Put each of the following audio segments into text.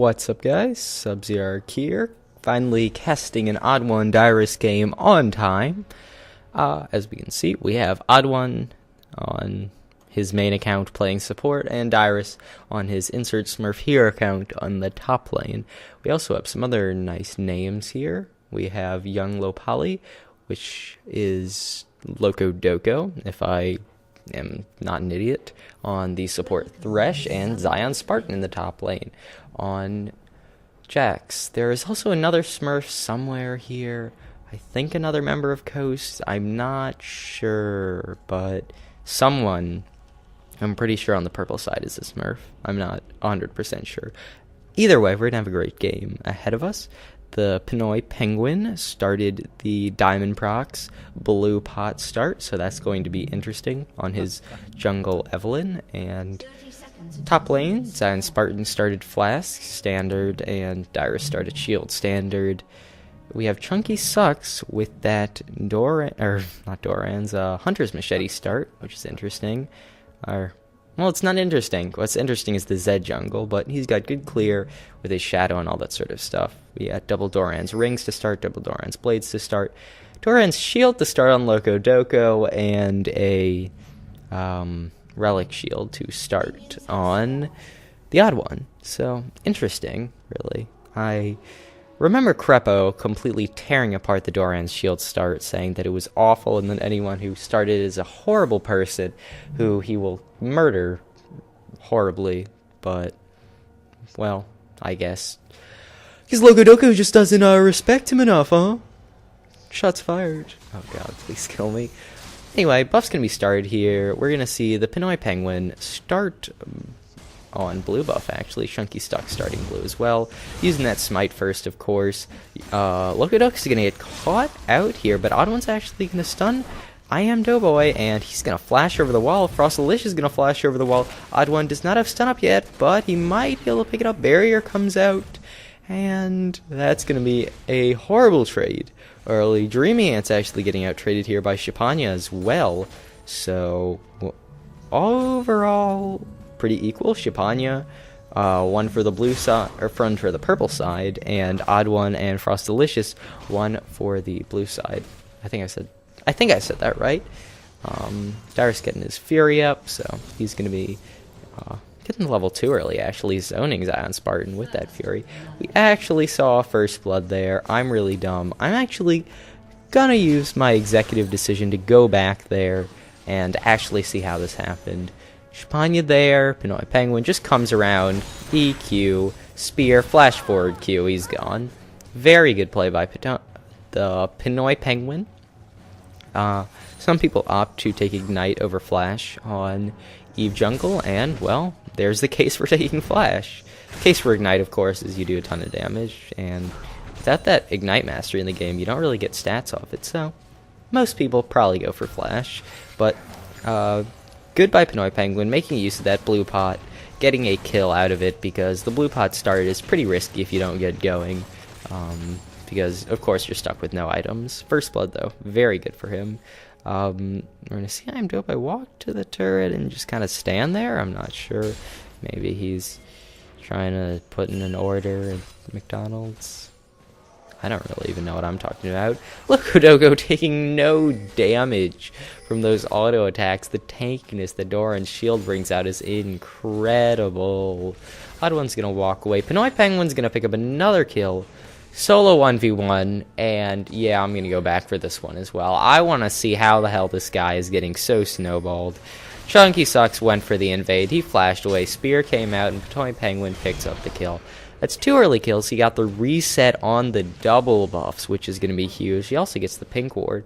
What's up, guys? Sub-Zero here, finally casting an TheOddOne and Dyrus game on time. As we can see, we have TheOddOne on his main account playing support, and Dyrus on his Insert Smurf Here account on the top lane. We also have some other nice names here. We have Young Lopali, which is Loco Doco, if I am not an idiot, on the support Thresh, and Zion Spartan in the top lane on Jax. There is also another Smurf somewhere here. I think another member of Coast. I'm not sure, but someone, I'm pretty sure on the purple side is a Smurf. I'm not 100% sure. Either way, we're going to have a great game ahead of us. The Pinoy Penguin started the Diamond Procs Blue Pot start, so that's going to be interesting on his Jungle Evelyn. And top lane, Zion Spartan started Flask Standard, and Dyrus started Shield Standard. We have Chunky Sucks with that Hunter's Machete start, which is interesting. Well, it's not interesting. What's interesting is the Zed jungle, but he's got good clear with his shadow and all that sort of stuff. We got double Doran's rings to start, double Doran's blades to start, Doran's shield to start on Loco Doco, and a relic shield to start on the TheOddOne. So, interesting, really. I remember Crepo completely tearing apart the Doran's shield start, saying that it was awful, and that anyone who started is a horrible person who he will murder horribly. But, well, I guess because Loco Doco just doesn't respect him enough, huh? Shots fired. Oh god, please kill me. Anyway, buff's gonna be started here. We're gonna see the Pinoy Penguin start on blue buff, actually. Chunky Stuck starting blue as well. Using that smite first, of course. Loco Doco's gonna get caught out here, but TheOddOne's actually gonna stun I Am Doughboy, and he's gonna flash over the wall. Frostalicious is gonna flash over the wall. TheOddOne does not have stun up yet, but he might be able to pick it up. Barrier comes out, and that's gonna be a horrible trade. Early Dreamy Ant's actually getting out traded here by Shipanya as well. So overall, pretty equal. Shipanya, one for the blue side, or one for the purple side, and TheOddOne and Frostalicious, one for the blue side. I think I said that right. Dyrus getting his Fury up, so he's going to be getting level 2 early, actually, zoning Zion Spartan with that Fury. We actually saw First Blood there. I'm really dumb. I'm actually going to use my executive decision to go back there and actually see how this happened. Shipanya there, Pinoy Penguin just comes around, EQ, Spear, flash forward Q, he's gone. Very good play by the Pinoy Penguin. Some people opt to take Ignite over Flash on Eve Jungle, and, well, there's the case for taking Flash. Case for Ignite, of course, is you do a ton of damage, and without that Ignite mastery in the game, you don't really get stats off it, so most people probably go for Flash. But, good by Pinoy Penguin, making use of that blue pot, getting a kill out of it, because the blue pot start is pretty risky if you don't get going. Because, of course, you're stuck with no items. First Blood, though, very good for him. We're going to see I'm Dope. I walk to the turret and just kind of stand there. I'm not sure. Maybe he's trying to put in an order at McDonald's. I don't really even know what I'm talking about. Loco Doco taking no damage from those auto attacks. The tankiness that Doran's shield brings out is incredible. TheOddOne's going to walk away. Pinoy Penguin's going to pick up another kill. Solo 1v1, and yeah, I'm going to go back for this one as well. I want to see how the hell this guy is getting so snowballed. Chunky Sucks went for the invade. He flashed away. Spear came out, and Pinoy Penguin picks up the kill. That's 2 early kills. He got the reset on the double buffs, which is going to be huge. He also gets the pink ward,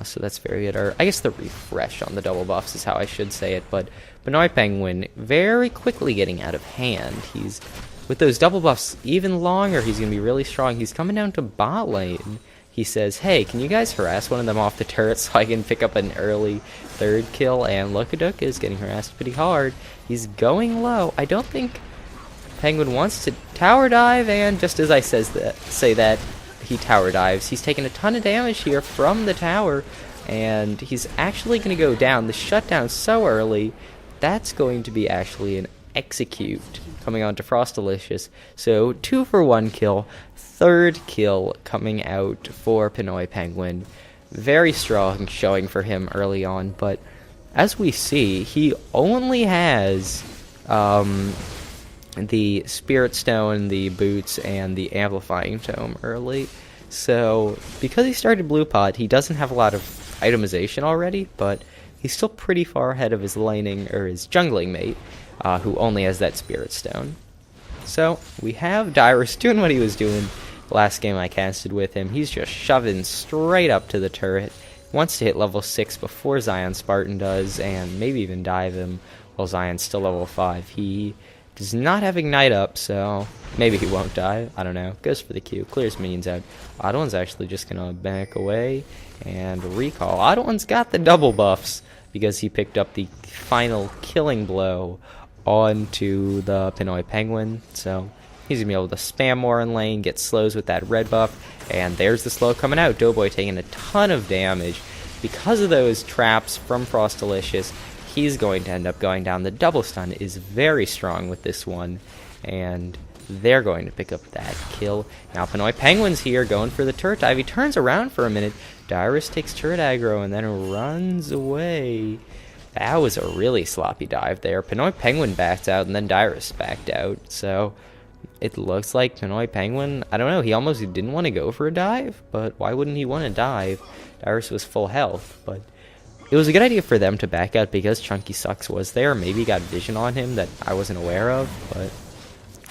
so that's very good. Or I guess the refresh on the double buffs is how I should say it. But Pinoy Penguin very quickly getting out of hand. He's with those double buffs even longer. He's going to be really strong. He's coming down to bot lane. He says, hey, can you guys harass one of them off the turret so I can pick up an early 3rd kill? And Loco Doco is getting harassed pretty hard. He's going low. I don't think Penguin wants to tower dive, and just as I say that, he tower dives. He's taking a ton of damage here from the tower, and he's actually going to go down. The shutdown so early, that's going to be actually an execute coming on to Frostalicious. So 2 for 1 kill, 3rd kill coming out for Pinoy Penguin. Very strong showing for him early on, but as we see, he only has the Spirit Stone, the Boots, and the Amplifying Tome early. So because he started Blue Pot, he doesn't have a lot of itemization already, but he's still pretty far ahead of his laning, or his jungling mate, who only has that Spirit Stone. So we have Dyrus doing what he was doing last game I casted with him. He's just shoving straight up to the turret. Wants to hit level 6 before Zion Spartan does, and maybe even dive him while Zion's still level 5. He does not have Ignite up, so maybe he won't die. I don't know. Goes for the Q. Clears minions out. OddOne's actually just going to back away and recall. OddOne's got the double buffs because he picked up the final killing blow onto the Pinoy Penguin. So he's going to be able to spam more in lane, get slows with that red buff, and there's the slow coming out. Doughboy taking a ton of damage. Because of those traps from Frostalicious, he's going to end up going down. The double stun is very strong with this one, and they're going to pick up that kill. Now Pinoy Penguin's here going for the turret dive. He turns around for a minute. Dyrus takes turret aggro and then runs away. That was a really sloppy dive there. Pinoy Penguin backed out, and then Dyrus backed out. So it looks like Pinoy Penguin, I don't know, he almost didn't want to go for a dive, but why wouldn't he want to dive? Dyrus was full health, but it was a good idea for them to back out because Chunky Sucks was there. Maybe got vision on him that I wasn't aware of, but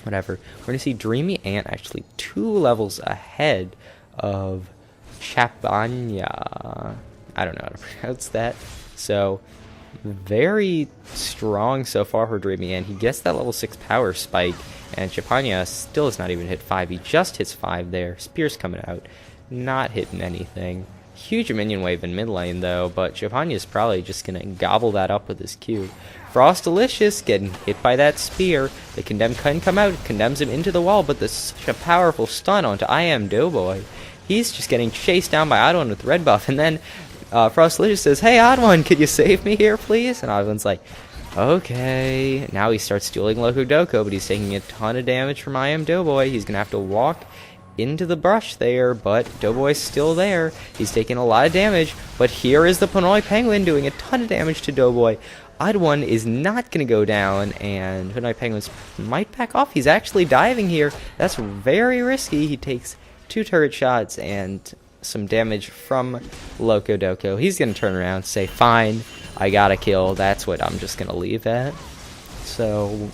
whatever. We're going to see Dreamy Ant actually 2 levels ahead of Chapanya. I don't know how to pronounce that. So very strong so far for Dreamy Ant. He gets that level 6 power spike, and Chapanya still has not even hit 5. He just hits 5 there. Spear's coming out. Not hitting anything. Huge minion wave in mid lane though, but Chapanya's probably just going to gobble that up with his Q. Frostalicious getting hit by that spear. The Condemn can come out, condemns him into the wall, but there's such a powerful stun onto I Am Doughboy. He's just getting chased down by OddOne with red buff, and then Frostalicious says, "Hey OddOne, could you save me here please?" And OddOne's like, okay. Now he starts dueling Loco Doco, but he's taking a ton of damage from I Am Doughboy. He's going to have to walk into the brush there, but Doughboy's still there. He's taking a lot of damage, but here is the Pinoy Penguin doing a ton of damage to Doughboy. OddOne is not going to go down, and Pinoy Penguins might back off. He's actually diving here. That's very risky. He takes 2 turret shots and some damage from Loco Doco. He's going to turn around and say, fine, I got a kill. That's what I'm just going to leave at. So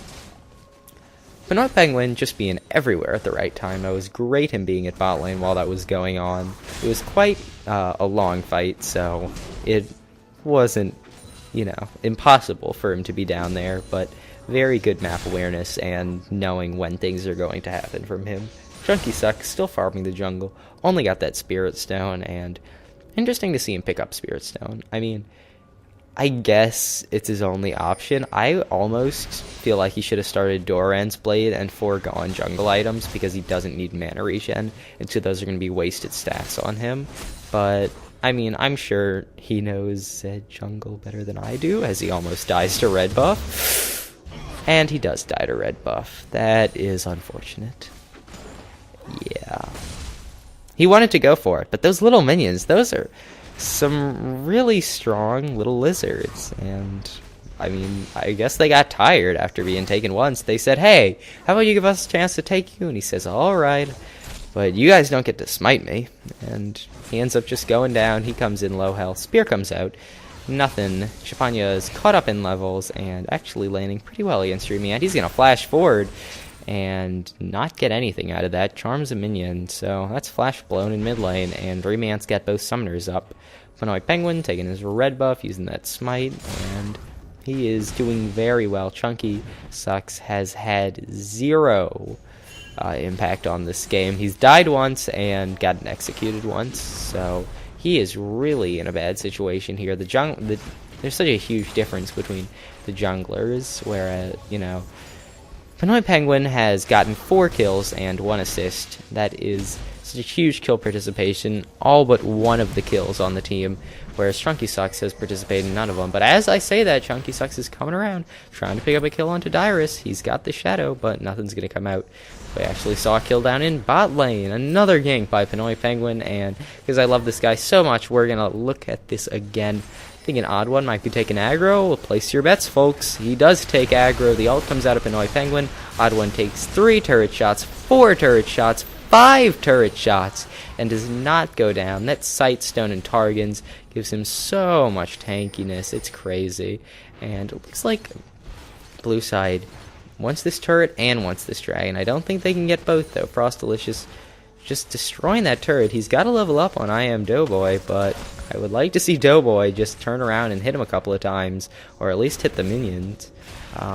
Pinoy Penguin just being everywhere at the right time. It was great him being at bot lane while that was going on. It was quite a long fight, so it wasn't, you know, impossible for him to be down there, but very good map awareness and knowing when things are going to happen from him. Chunky Sucks still farming the jungle, only got that Spirit Stone, and interesting to see him pick up Spirit Stone. I mean, I guess it's his only option. I almost feel like he should have started Doran's Blade and foregone jungle items because he doesn't need mana regen, and so those are going to be wasted stats on him. But, I mean, I'm sure he knows said jungle better than I do, as he almost dies to red buff. And he does die to red buff. That is unfortunate. Yeah. He wanted to go for it, but those little minions, those are some really strong little lizards, and I mean, I guess they got tired after being taken once. They said, hey, how about you give us a chance to take you? And he says, alright, but you guys don't get to smite me. And he ends up just going down. He comes in low health. Spear comes out. Nothing. Chapanya is caught up in levels and actually landing pretty well against Dreamy Ant. He's going to flash forward and not get anything out of that. Charms a minion, so that's flash blown in mid lane, and Dreamy Ant's got both summoners up. Pinoy Penguin taking his red buff, using that smite, and he is doing very well. Chunky Sucks has had 0 impact on this game. He's died once and gotten executed once, so he is really in a bad situation here. There's such a huge difference between the junglers, whereas, you know, Pinoy Penguin has gotten 4 kills and 1 assist. That is It's a huge kill participation, all but one of the kills on the team, whereas Chunky Sucks has participated in none of them. But as I say that, Chunky Sucks is coming around, trying to pick up a kill onto Dyrus. He's got the shadow, but nothing's going to come out. We actually saw a kill down in bot lane. Another gank by Pinoy Penguin, and because I love this guy so much, we're going to look at this again. I think an OddOne might be taking aggro. Well, place your bets, folks. He does take aggro. The ult comes out of Pinoy Penguin. OddOne takes 3 turret shots, 4 turret shots, 5 turret shots, and does not go down. That Sightstone and Targons gives him so much tankiness. It's crazy. And it looks like blue side wants this turret and wants this dragon. I don't think they can get both, though. Frostalicious just destroying that turret. He's got to level up on I Am Doughboy, but I would like to see Doughboy just turn around and hit him a couple of times, or at least hit the minions.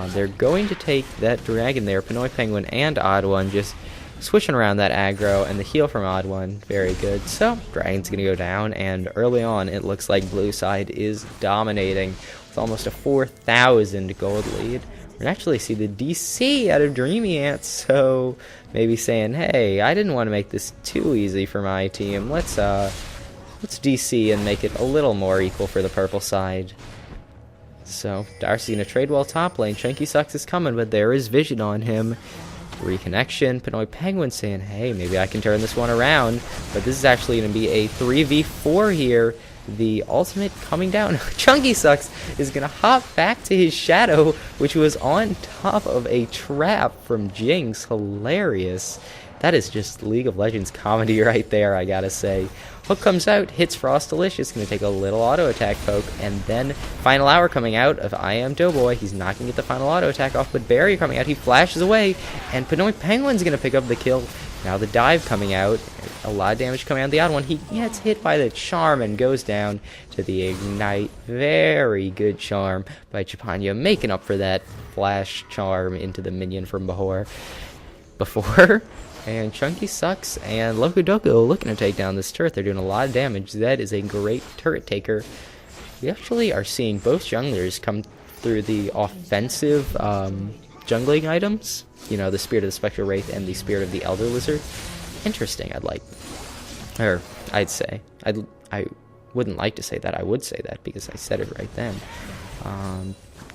They're going to take that dragon there, Pinoy Penguin and OddOne, just switching around that aggro, and the heal from OddOne, very good. So, dragon's going to go down, and early on, it looks like blue side is dominating with almost a 4,000 gold lead. We can actually see the DC out of Dreamy Ant, so maybe saying, hey, I didn't want to make this too easy for my team. Let's DC and make it a little more equal for the purple side. So, Darcy's going to trade well top lane. Chunky Sucks is coming, but there is vision on him. Reconnection. Pinoy Penguin saying, hey, maybe I can turn this one around. But this is actually going to be a 3v4 here. The ultimate coming down. Chunky Sucks is going to hop back to his shadow, which was on top of a trap from Jinx. Hilarious. That is just League of Legends comedy right there, I gotta say. Hook comes out, hits Frostalicious, going to take a little auto attack poke, and then final hour coming out of I Am Doughboy. He's not going to get the final auto attack off, but barrier coming out, he flashes away, and Pinoy Penguin's going to pick up the kill. Now the dive coming out, a lot of damage coming out of the OddOne. He gets hit by the charm and goes down to the ignite. Very good charm by Chapanya, making up for that flash charm into the minion from before. And Chunky Sucks and Locodoco looking to take down this turret. They're doing a lot of damage. Zed is a great turret taker. We actually are seeing both junglers come through the offensive jungling items. You know, the Spirit of the Spectral Wraith and the Spirit of the Elder Lizard. Interesting, I'd say. I wouldn't like to say that. I would say that because I said it right then.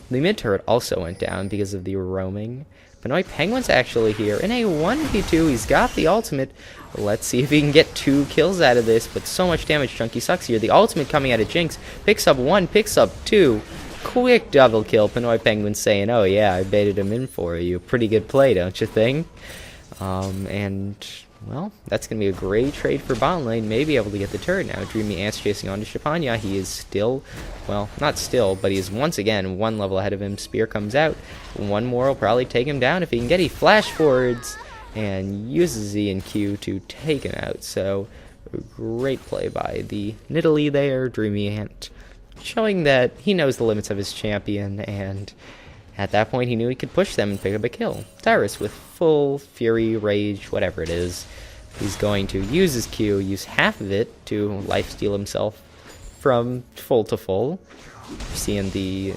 The mid turret also went down because of the roaming. Pinoy Penguin's actually here in a 1v2. He's got the ultimate. Let's see if he can get 2 kills out of this. But so much damage. Chunky Sucks here. The ultimate coming out of Jinx. Picks up 1, picks up 2. Quick double kill. Pinoy Penguin saying, oh yeah, I baited him in for you. Pretty good play, don't you think? And, well, that's going to be a great trade for bot lane. Maybe able to get the turret now. Dreamy Ant's chasing on to Chapanya. He is still, well, not still, but he is once again 1 level ahead of him. Spear comes out. 1 more will probably take him down if he can get. He flash forwards and uses Z and Q to take him out. So, great play by the Nidalee there. Dreamy Ant showing that he knows the limits of his champion, and at that point he knew he could push them and pick up a kill. Dyrus with full fury, rage, whatever it is. He's going to use his Q, use half of it to lifesteal himself from full to full. Seeing the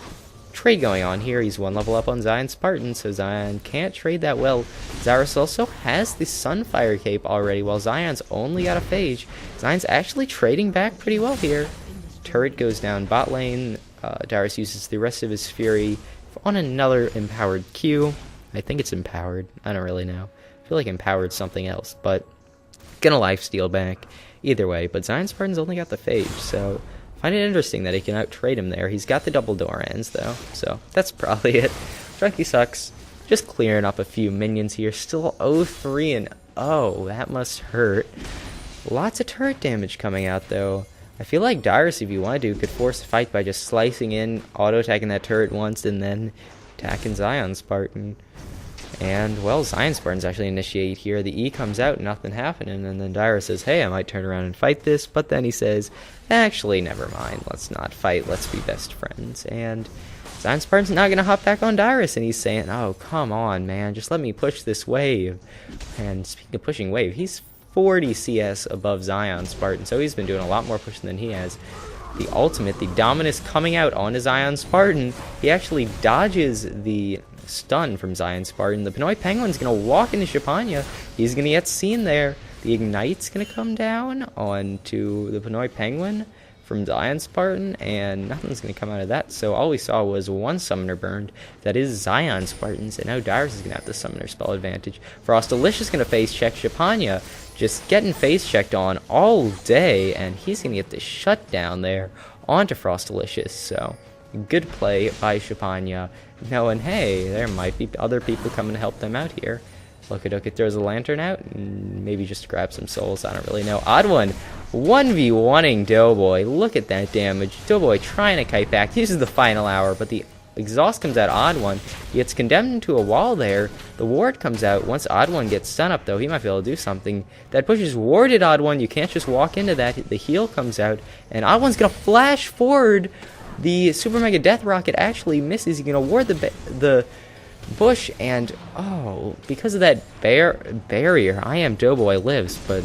trade going on here. He's 1 level up on Zion Spartan, so Zion can't trade that well. Dyrus also has the Sunfire Cape already, while Zion's only got a Phage. Zion's actually trading back pretty well here. Turret goes down bot lane. Dyrus uses the rest of his fury on another empowered Q. I think it's empowered. I don't really know. I feel like empowered something else, but gonna lifesteal back either way. But Zion Spartan's only got the Phage, so I find it interesting that he can out-trade him there. He's got the double Dorans, though, so that's probably it. Chunky Sucks just clearing up a few minions here. Still 0-3 and 0. That must hurt. Lots of turret damage coming out, though. I feel like Dyrus, if you wanted to, could force a fight by just slicing in, auto-attacking that turret once, and then attacking Zion Spartan. And, well, Zion Spartan's actually initiate here. The E comes out, nothing happening, and then Dyrus says, hey, I might turn around and fight this, but then he says, actually, never mind, let's not fight, let's be best friends. And Zion Spartan's not going to hop back on Dyrus, and he's saying, oh, come on, man, just let me push this wave. And speaking of pushing wave, he's 40 CS above Zion Spartan, so he's been doing a lot more pushing than he has. The ultimate, the Dominus coming out onto Zion Spartan. He actually dodges the stun from Zion Spartan. The Pinoy Penguin's going to walk into Chapanya. He's going to get seen there. the Ignite's going to come down onto the Pinoy Penguin from Zion Spartan, and nothing's going to come out of that. So all we saw was one summoner burned. That is Zion Spartans, and now Dyrus is going to have the summoner spell advantage. Frostalicious is going to face check Shapanya, just getting face checked on all day, and he's going to get the shutdown there onto Frostalicious. So good play by Shapanya, knowing, hey, there might be other people coming to help them out here. Lokodoka throws a lantern out, and maybe just grab some souls, I don't really know. OddOne 1v1ing Doughboy. Look at that damage. Doughboy trying to kite back, uses the final hour, but the exhaust comes out OddOne. He gets condemned into a wall there. The ward comes out. Once OddOne gets stun up, though, he might be able to do something. That pushes warded OddOne. You can't just walk into that. The heal comes out, and OddOne's going to flash forward. The Super Mega Death Rocket actually misses. He's going to ward the bush, and oh, because of that barrier, I am Doughboy lives, but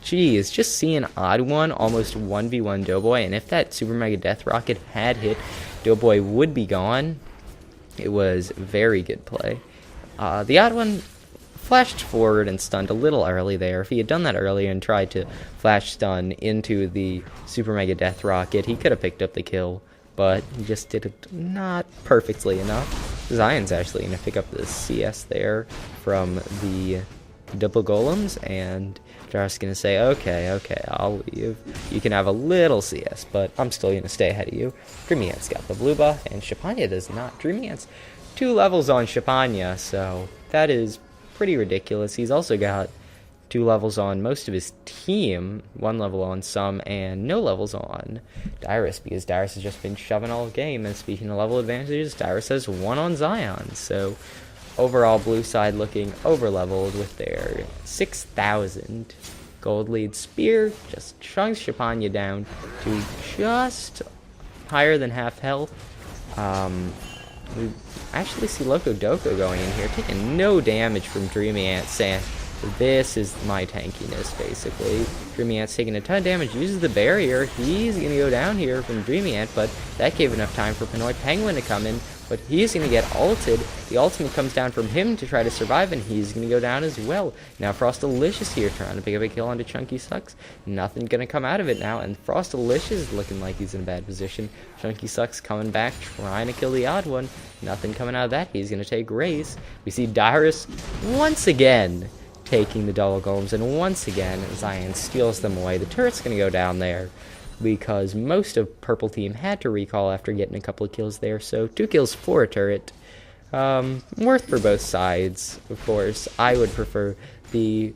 geez, just seeing OddOne almost 1v1 Doughboy, and if that Super Mega Death Rocket had hit, Doughboy would be gone. It was very good play. The OddOne flashed forward and stunned a little early there. If he had done that earlier and tried to flash stun into the Super Mega Death Rocket, he could have picked up the kill, but he just did it not perfectly enough. Zion's actually going to pick up the CS there from the double golems, and Dyrus is going to say, okay, I'll leave. You can have a little CS, but I'm still going to stay ahead of you. Dreamy Ant's got the blue buff, and Shapanya does not. Dreamy Ant's 2 levels on Shapanya, so that is pretty ridiculous. He's also got 2 levels on most of his team, 1 level on some, and no levels on Dyrus, because Dyrus has just been shoving all game. And speaking of level advantages, Dyrus has 1 on Zion, so overall blue side looking over leveled with their 6,000 gold lead. Spear just chunks Shapanya down to just higher than half health. We actually see Lokodoka going in here, taking no damage from Dreamy Ant, saying, this is my tankiness, basically. Dreamy Ant's taking a ton of damage, uses the barrier. He's going to go down here from Dreamy Ant, but that gave enough time for Pinoy Penguin to come in. But he's going to get ulted. The ultimate comes down from him to try to survive, and he's going to go down as well. Now Frostalicious here trying to pick up a kill onto Chunky Sucks. Nothing going to come out of it now, and Frostalicious is looking like he's in a bad position. Chunky Sucks coming back, trying to kill the OddOne. Nothing coming out of that. He's going to take Race. We see Dyrus once again taking the double golems, and once again Zion steals them away. The turret's going to go down there because most of purple team had to recall after getting a couple of kills there, so 2 kills for a turret. Worth for both sides, of course. I would prefer the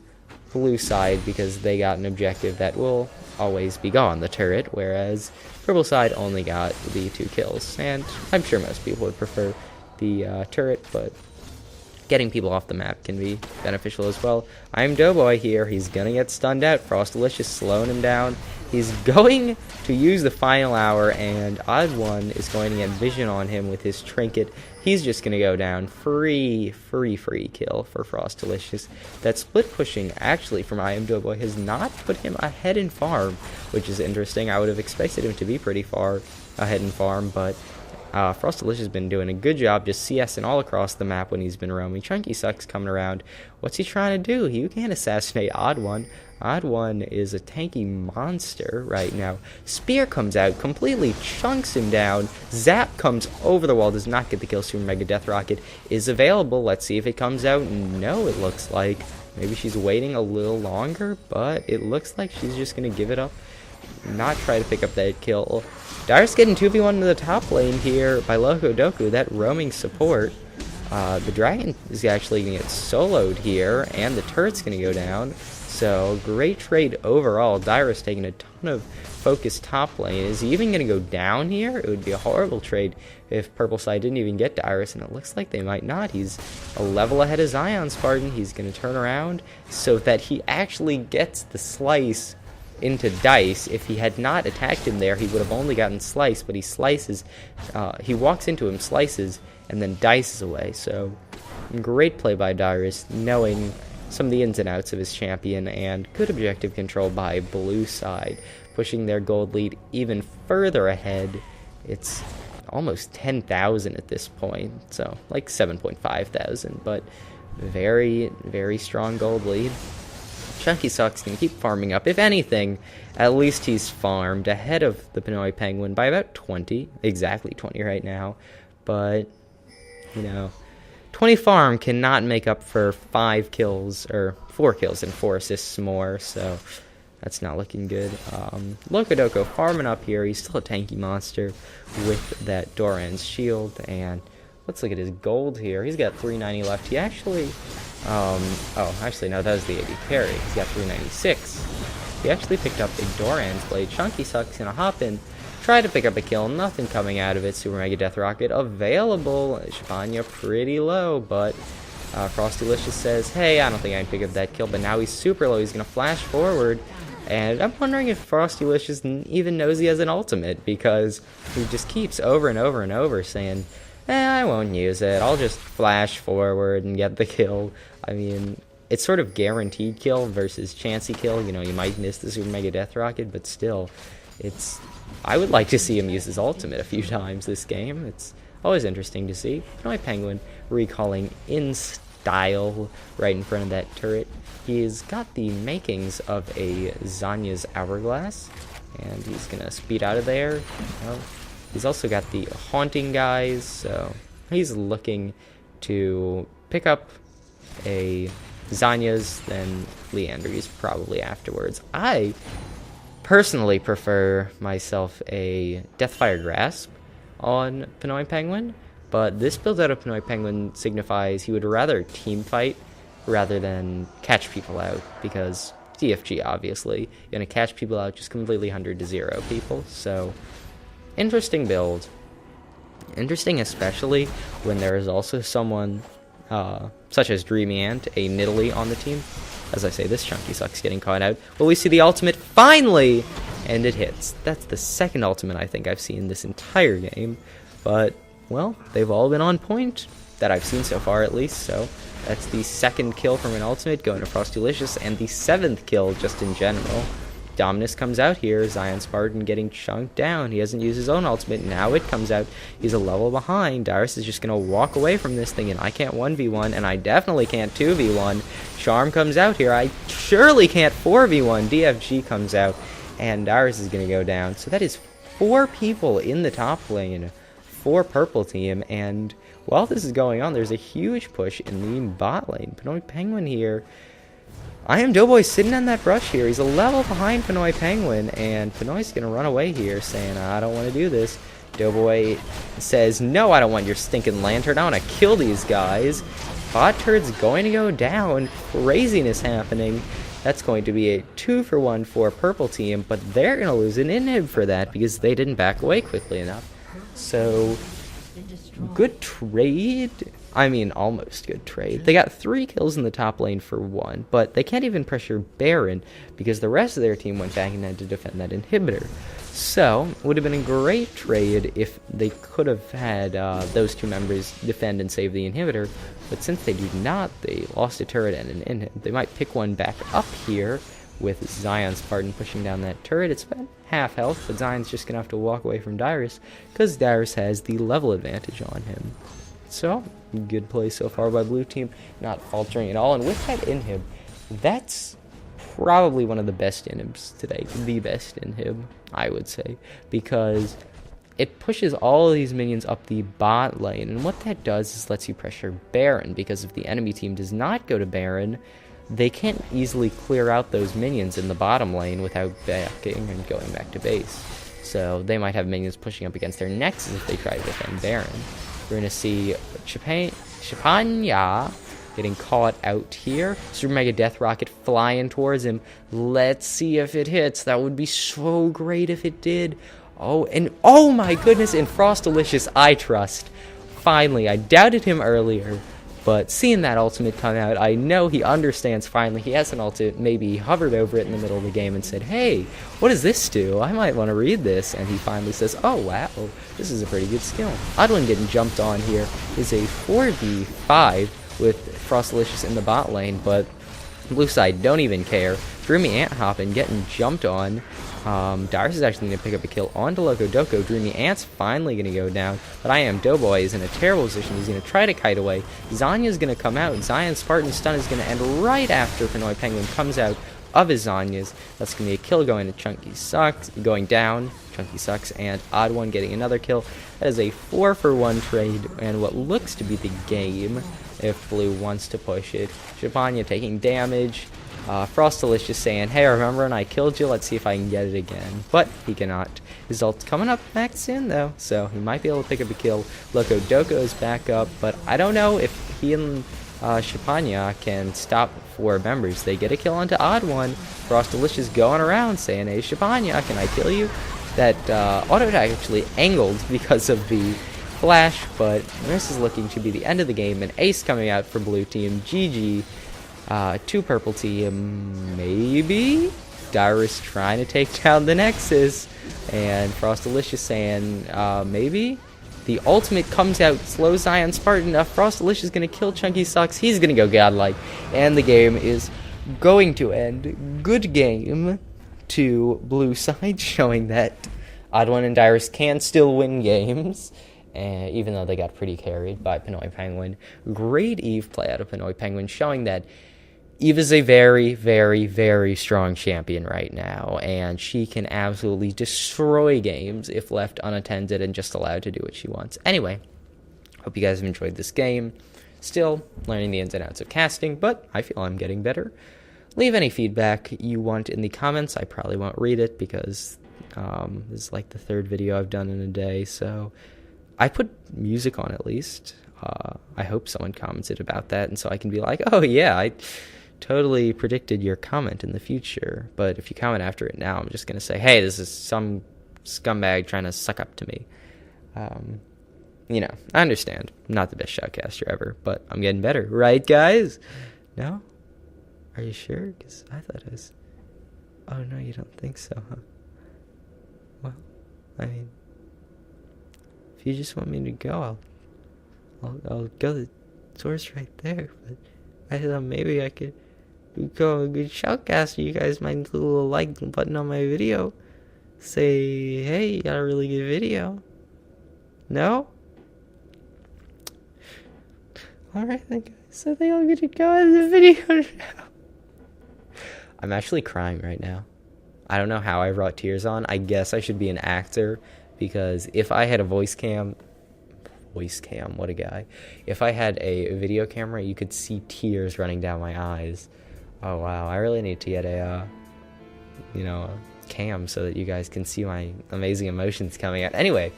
blue side because they got an objective that will always be gone, the turret, whereas purple side only got the 2 kills, and I'm sure most people would prefer the turret, but getting people off the map can be beneficial as well. I'm Doughboy here. He's going to get stunned out. Frostalicious slowing him down. He's going to use the final hour, and OddOne is going to get vision on him with his trinket. He's just going to go down. Free kill for Frostalicious. That split pushing, actually, from I Am Doughboy has not put him ahead in farm, which is interesting. I would have expected him to be pretty far ahead in farm, but Frostalicious has been doing a good job just CSing all across the map when he's been roaming. Chunky Sucks coming around. What's he trying to do? He can't assassinate OddOne. OddOne is a tanky monster right now. Spear comes out, completely chunks him down. Zap comes over the wall, does not get the kill. Super Mega Death Rocket is available. Let's see if it comes out. No, it looks like maybe she's waiting a little longer, but it looks like she's just going to give it up. Not try to pick up that kill. Dyrus getting 2v1 into the top lane here by Lokodoku, that roaming support. The dragon is actually going to get soloed here, and the turret's going to go down. So, great trade overall. Dyrus taking a ton of focus top lane. Is he even going to go down here? It would be a horrible trade if purple side didn't even get Dyrus, and it looks like they might not. He's a level ahead of Zion Spartan. He's going to turn around so that he actually gets the slice into Dice. If he had not attacked him there, he would have only gotten Slice, but he slices, he walks into him, slices, and then dices away. So, great play by Dyrus, knowing some of the ins and outs of his champion, and good objective control by blue side, pushing their gold lead even further ahead. It's almost 10,000 at this point, so like 7.5 thousand, but very, very strong gold lead. Chunky Suck's gonna keep farming up. If anything, at least he's farmed ahead of the Pinoy Penguin by about 20. Exactly 20 right now. But, you know, 20 farm cannot make up for 5 kills, or 4 kills and 4 assists more, so that's not looking good. Locodoco farming up here. He's still a tanky monster with that Doran's shield, and let's look at his gold here. He's got 390 left. He actually, actually, no, that was the AD carry. He's got 396. He actually picked up a Doran's blade. Chunky Suck's gonna hop in, try to pick up a kill. Nothing coming out of it. Super Mega Death Rocket available. Shipanya pretty low, but Frostylicious says, hey, I don't think I can pick up that kill, but now he's super low. He's gonna flash forward. And I'm wondering if Frostylicious even knows he has an ultimate, because he just keeps over and over and over saying, I won't use it. I'll just flash forward and get the kill. I mean, it's sort of guaranteed kill versus chancey kill. You know, you might miss the Super Mega Death Rocket, but still, I would like to see him use his ultimate a few times this game. It's always interesting to see. Pinoy Penguin recalling in style right in front of that turret. He's got the makings of a Zanya's Hourglass, and he's gonna speed out of there. He's also got the Haunting guys, so he's looking to pick up a Zanya's, then Leandry's probably afterwards. I personally prefer myself a Deathfire Grasp on Pinoy Penguin, but this build out of Pinoy Penguin signifies he would rather team fight rather than catch people out, because DFG, obviously, you're going to catch people out just completely 100-0 people, so interesting build. Interesting especially when there is also someone such as Dreamy Ant, a Nidalee on the team. As I say, this Chunky Suck's getting caught out. Will we see the ultimate finally? And it hits. That's the second ultimate I think I've seen this entire game, but, well, they've all been on point, that I've seen so far at least, so that's the second kill from an ultimate going to Frostylicious, and the 7th kill just in general. Dominus comes out here, Zion Spartan getting chunked down. He hasn't used his own ultimate, now it comes out. He's a level behind. Dyrus is just going to walk away from this thing, and I can't 1v1, and I definitely can't 2v1. Charm comes out here, I surely can't 4v1. DFG comes out, and Dyrus is going to go down. So that is 4 people in the top lane for purple team, and while this is going on, there's a huge push in the bot lane. Pinoy Penguin here. I am Doughboy sitting on that brush here. He's a level behind Pinoy Penguin, and Pinoy's going to run away here, saying, I don't want to do this. Doughboy says, no, I don't want your stinking lantern. I want to kill these guys. Bot turret's going to go down. Craziness happening. That's going to be a 2-for-1 for purple team, but they're going to lose an inhib for that because they didn't back away quickly enough. So, good trade. I mean, almost good trade. They got 3 kills in the top lane for 1, but they can't even pressure Baron because the rest of their team went back and had to defend that inhibitor. So, it would have been a great trade if they could have had those 2 members defend and save the inhibitor, but since they do not, they lost a turret and an inhib. They might pick one back up here with Zion Spartan pushing down that turret. It's about half health, but Zion's just going to have to walk away from Dyrus because Dyrus has the level advantage on him. So, good play so far by blue team, not faltering at all. And with that inhib, that's probably one of the best inhibs today, the best inhib, I would say, because it pushes all of these minions up the bot lane, and what that does is lets you pressure Baron, because if the enemy team does not go to Baron, they can't easily clear out those minions in the bottom lane without backing and going back to base. So they might have minions pushing up against their nexus if they try to defend Baron. We're going to see Shipanya getting caught out here. Super Mega Death Rocket flying towards him. Let's see if it hits. That would be so great if it did. Oh, and oh my goodness, and Frostylicious, I trust. Finally, I doubted him earlier, but seeing that ultimate come out, I know he understands finally. He has an ultimate. Maybe he hovered over it in the middle of the game and said, hey, what does this do? I might want to read this. And he finally says, oh, wow, this is a pretty good skill. OddOne getting jumped on here is a 4v5 with Frostylicious in the bot lane, but Blue side don't even care. Dreamy Ant hopping, getting jumped on. Dyrus is actually going to pick up a kill onto Loco. Dreamy Ant's finally going to go down, but I Am Doughboy is in a terrible position. He's going to try to kite away. Zanya's going to come out. Zion's Spartan stun is going to end right after Pinoy Penguin comes out of his Zanya's. That's going to be a kill going to Chunky Sucks, going down. Chunky Sucks, and OddOne getting another kill. That is a 4-for-1 trade, and what looks to be the game if Blue wants to push it. Shapanya taking damage. Frostalicious saying, hey, remember when I killed you? Let's see if I can get it again. But he cannot. His ult's coming up back soon, though, so he might be able to pick up a kill. Loco is back up, but I don't know if he and Shapanya can stop 4 members. They get a kill onto OddOne. Frostalicious going around saying, hey, Shapanya, can I kill you? That auto attack actually angled because of the flash, but this is looking to be the end of the game. An ace coming out for blue team. GG. 2 purple team, maybe? Dyrus trying to take down the Nexus, and Frostalicious saying, maybe? The ultimate comes out, slows Zion Spartan enough. Frostalicious is going to kill Chunky Sucks. He's going to go godlike, and the game is going to end. Good game to blue side, showing that OddOne and Dyrus can still win games, even though they got pretty carried by Pinoy Penguin. Great Eve play out of Pinoy Penguin, showing that Eve is a very, very, very strong champion right now, and she can absolutely destroy games if left unattended and just allowed to do what she wants. Anyway, hope you guys have enjoyed this game. Still learning the ins and outs of casting, but I feel I'm getting better. Leave any feedback you want in the comments. I probably won't read it because this is like the 3rd video I've done in a day, so I put music on at least. I hope someone commented about that, and so I can be like, oh yeah, I totally predicted your comment in the future. But if you comment after it now, I'm just going to say, hey, this is some scumbag trying to suck up to me. You know, I understand. I'm not the best shoutcaster ever, but I'm getting better. Right, guys? No? Are you sure? Because I thought it was... Oh, no, you don't think so, huh? Well, I mean, if you just want me to go, I'll go. The door's right there. But I thought maybe I could go a good shoutcaster. You guys might hit a little like button on my video. Say, hey, you got a really good video. No? Alright then, guys. I think I'm gonna go end the video now. I'm actually crying right now. I don't know how I brought tears on. I guess I should be an actor, because if I had a voice cam, what a guy. If I had a video camera, you could see tears running down my eyes. Oh wow, I really need to get a cam so that you guys can see my amazing emotions coming out. Anyway,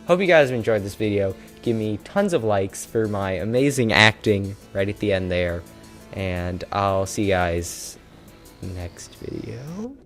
hope you guys have enjoyed this video. Give me tons of likes for my amazing acting right at the end there, and I'll see you guys next video.